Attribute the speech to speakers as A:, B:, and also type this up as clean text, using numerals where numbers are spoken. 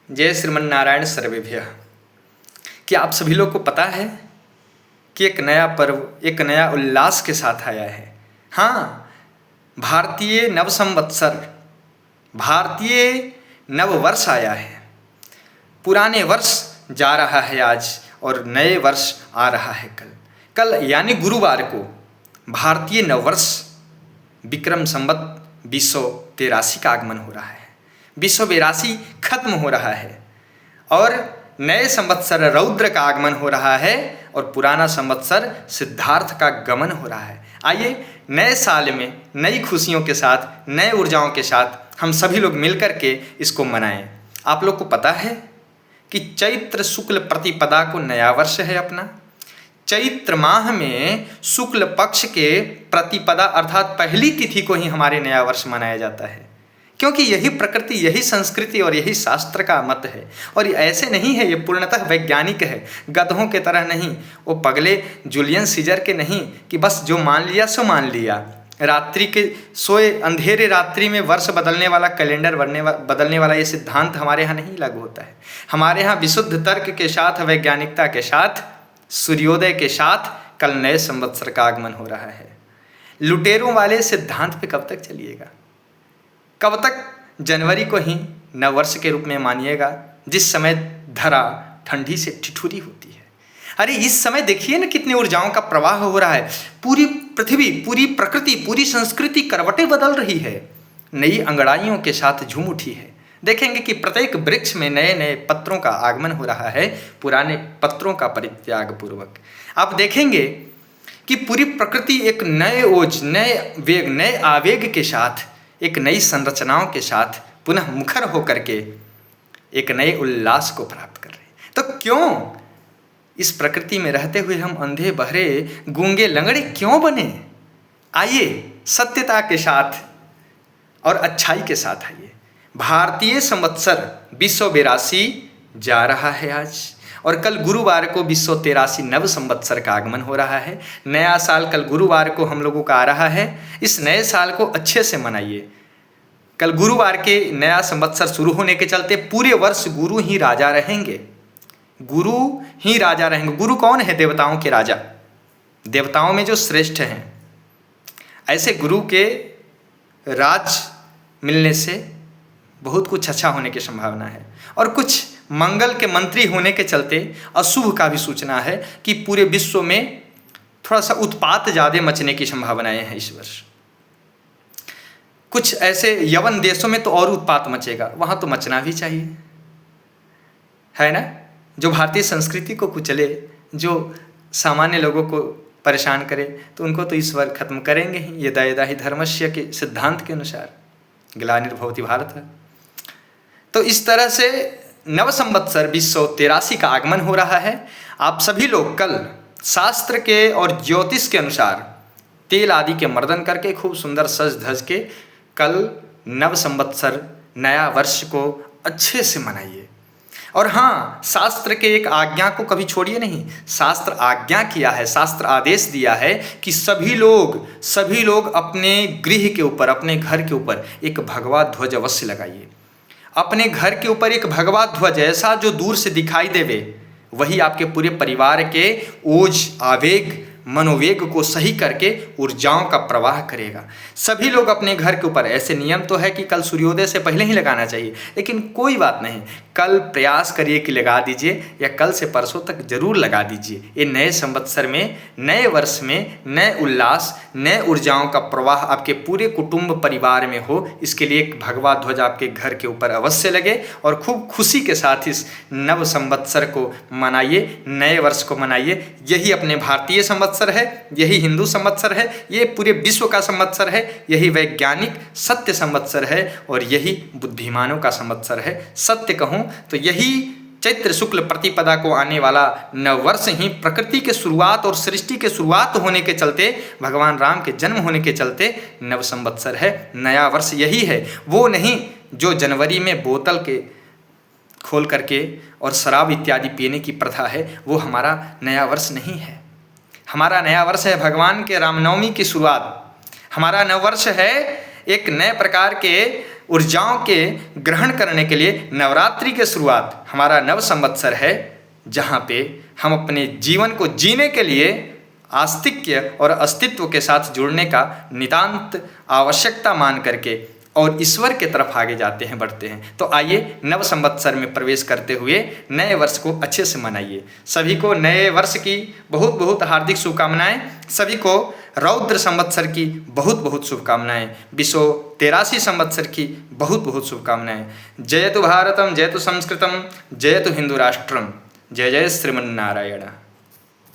A: जय श्रीमन्नारायण सर्वेभ्यः। क्या आप सभी लोग को पता है कि एक नया पर्व, एक नया उल्लास के साथ आया है। हाँ, भारतीय नव संवत्सर, भारतीय नव वर्ष आया है। पुराने वर्ष जा रहा है आज और नए वर्ष आ रहा है कल यानी गुरुवार को भारतीय नववर्ष विक्रम संवत 2083 का आगमन हो रहा है। 2082 खत्म हो रहा है और नए संवत्सर रौद्र का आगमन हो रहा है और पुराना संवत्सर सिद्धार्थ का गमन हो रहा है। आइए नए साल में नई खुशियों के साथ, नए ऊर्जाओं के साथ हम सभी लोग मिलकर के इसको मनाएं। आप लोग को पता है कि चैत्र शुक्ल प्रतिपदा को नया वर्ष है अपना। चैत्र माह में शुक्ल पक्ष के प्रतिपदा अर्थात पहली तिथि को ही हमारे नया वर्ष मनाया जाता है, क्योंकि यही प्रकृति, यही संस्कृति और यही शास्त्र का मत है। और ऐसे नहीं है, ये पूर्णतः वैज्ञानिक है, गधों के तरह नहीं, वो पगले जूलियस सीजर के नहीं कि बस जो मान लिया सो मान लिया। रात्रि के सोए अंधेरे रात्रि में वर्ष बदलने वाला, कैलेंडर बदलने वाला ये सिद्धांत हमारे यहाँ नहीं लागू होता है। हमारे यहाँ विशुद्ध तर्क के साथ, वैज्ञानिकता के साथ, सूर्योदय के साथ कल नए संवत्सर का आगमन हो रहा है। लुटेरों वाले सिद्धांत पे कब तक चलिएगा? कब तक जनवरी को ही नववर्ष के रूप में मानिएगा, जिस समय धरा ठंडी से ठिठुरी होती है। अरे इस समय देखिए ना कितनी ऊर्जाओं का प्रवाह हो रहा है। पूरी पृथ्वी, पूरी प्रकृति, पूरी संस्कृति करवटें बदल रही है, नई अंगड़ाइयों के साथ झूम उठी है। देखेंगे कि प्रत्येक वृक्ष में नए नए पत्रों का आगमन हो रहा है, पुराने पत्रों का परित्याग पूर्वक। आप देखेंगे कि पूरी प्रकृति एक नए ओज, नए वेग, नए आवेग के साथ, एक नई संरचनाओं के साथ पुनः मुखर होकर के एक नए उल्लास को प्राप्त कर रहे हैं। तो क्यों इस प्रकृति में रहते हुए हम अंधे, बहरे, गूंगे, लंगड़े क्यों बने? आइए सत्यता के साथ और अच्छाई के साथ आइए। भारतीय संवत्सर 2082 जा रहा है आज और कल गुरुवार को 2083 नव संवत्सर का आगमन हो रहा है। नया साल कल गुरुवार को हम लोगों का आ रहा है। इस नए साल को अच्छे से मनाइए। कल गुरुवार के नया संवत्सर शुरू होने के चलते पूरे वर्ष गुरु ही राजा रहेंगे। गुरु ही राजा रहेंगे। गुरु कौन है? देवताओं के राजा, देवताओं में जो श्रेष्ठ हैं। ऐसे गुरु के राज मिलने से बहुत कुछ अच्छा होने की संभावना है और कुछ मंगल के मंत्री होने के चलते अशुभ का भी सूचना है कि पूरे विश्व में थोड़ा सा उत्पात ज़्यादा मचने की संभावनाएं हैं इस वर्ष। कुछ ऐसे यवन देशों में तो और उत्पात मचेगा, वहाँ तो मचना भी चाहिए, है ना। जो भारतीय संस्कृति को कुचले, जो सामान्य लोगों को परेशान करे, तो उनको तो ईश्वर खत्म करेंगे ही। यदा यदा हि धर्मस्य के सिद्धांत के अनुसार ग्लानिर्भवति भारत। तो इस तरह से नव संवत्सर 2083 का आगमन हो रहा है। आप सभी लोग कल शास्त्र के और ज्योतिष के अनुसार तेल आदि के मर्दन करके खूब सुंदर सज धज के कल नव संवत्सर नया वर्ष को अच्छे से मनाइए। और हाँ, शास्त्र के एक आज्ञा को कभी छोड़िए नहीं। शास्त्र आज्ञा किया है, शास्त्र आदेश दिया है कि सभी लोग अपने गृह के ऊपर, अपने घर के ऊपर एक भगवा ध्वज अवश्य लगाइए। अपने घर के ऊपर एक भगवा ध्वज ऐसा जो दूर से दिखाई देवे, वही आपके पूरे परिवार के ओज, आवेग, मनोवेग को सही करके ऊर्जाओं का प्रवाह करेगा। सभी लोग अपने घर के ऊपर, ऐसे नियम तो है कि कल सूर्योदय से पहले ही लगाना चाहिए, लेकिन कोई बात नहीं, कल प्रयास करिए कि लगा दीजिए या कल से परसों तक जरूर लगा दीजिए। ये नए संवत्सर में, नए वर्ष में नए उल्लास, नए ऊर्जाओं का प्रवाह आपके पूरे कुटुंब परिवार में हो, इसके लिए एक भगवा ध्वज आपके घर के ऊपर अवश्य लगे और खूब खुशी के साथ इस नव संवत्सर को मनाइए, नए वर्ष को मनाइए। यही अपने भारतीय संवत्सर है, यही हिंदू संवत्सर है, ये पूरे विश्व का संवत्सर है, यही वैज्ञानिक सत्य संवत्सर है और यही बुद्धिमानों का संवत्सर है। सत्य कहूँ तो यही चैत्र शुक्ल प्रतिपदा को आने वाला नववर्ष ही प्रकृति के शुरुआत और सृष्टि के शुरुआत होने के चलते, भगवान राम के जन्म होने के चलते नव संवत्सर है, नया वर्ष यही है। वो नहीं जो जनवरी में बोतल के खोल करके और शराब इत्यादि पीने की प्रथा है, वो हमारा नया वर्ष नहीं है। हमारा नया वर्ष है भगवान के रामनवमी की शुरुआत। हमारा नववर्ष है एक नए प्रकार के ऊर्जाओं के ग्रहण करने के लिए नवरात्रि के शुरुआत हमारा नव संवत्सर है, जहाँ पे हम अपने जीवन को जीने के लिए आस्तिक्य और अस्तित्व के साथ जुड़ने का नितांत आवश्यकता मान करके और ईश्वर के तरफ आगे जाते हैं, बढ़ते हैं। तो आइए नव संवत्सर में प्रवेश करते हुए नए वर्ष को अच्छे से मनाइए। सभी को नए वर्ष की बहुत बहुत हार्दिक शुभकामनाएं। सभी को रौद्र संवत्सर की बहुत बहुत शुभकामनाएं। 2083 संवत्सर की बहुत बहुत शुभकामनाएं। जयतु भारतम, जयतु संस्कृतम, जयतु हिंदू राष्ट्रम। जय जय श्रीमन्नारायण।